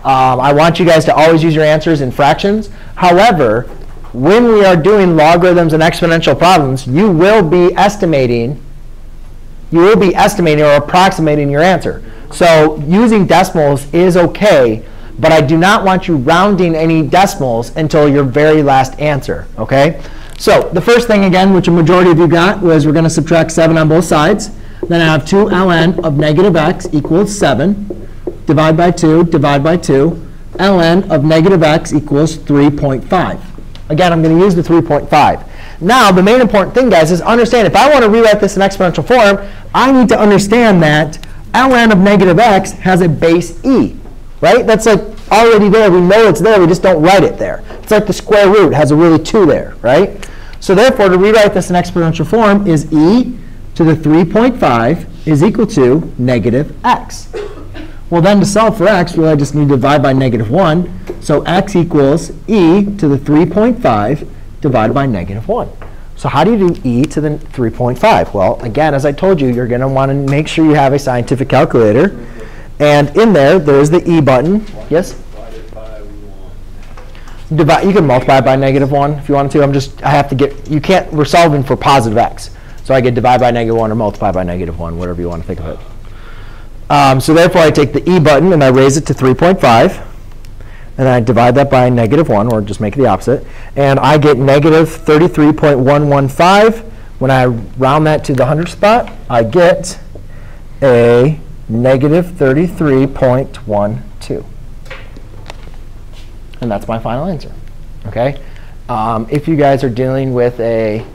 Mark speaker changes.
Speaker 1: I want you guys to always use your answers in fractions. However, when we are doing logarithms and exponential problems, you will be estimating or approximating your answer. So using decimals is OK, but I do not want you rounding any decimals until your very last answer. OK? So the first thing, again, which a majority of you got, was we're going to subtract 7 on both sides. Then I have 2 ln of negative x equals 7. Divide by 2, divide by 2. ln of negative x equals 3.5. Again, I'm going to use the 3.5. Now, the main important thing, guys, is understand if I want to rewrite this in exponential form, I need to understand that ln of negative x has a base e. Right? That's like already there. We know it's there. We just don't write it there. It's like the square root has a really 2 there. Right? So therefore, to rewrite this in exponential form is e to the 3.5 is equal to negative x. Well, then to solve for x, really I just need to divide by negative 1. So x equals e to the 3.5 divided by negative 1. So how do you do e to the 3.5? Well, again, as I told you, you're going to want to make sure you have a scientific calculator. And in there, there's the e button. Yes? You can multiply by negative 1 if you want to. We're solving for positive x. So I get divide by negative 1 or multiply by negative 1, whatever you want to think of it. So therefore, I take the e button and I raise it to 3.5. And I divide that by negative 1, or just make it the opposite. And I get negative 33.115. When I round that to the hundredth spot, I get a negative 33.12. And that's my final answer. OK? If you guys are dealing with a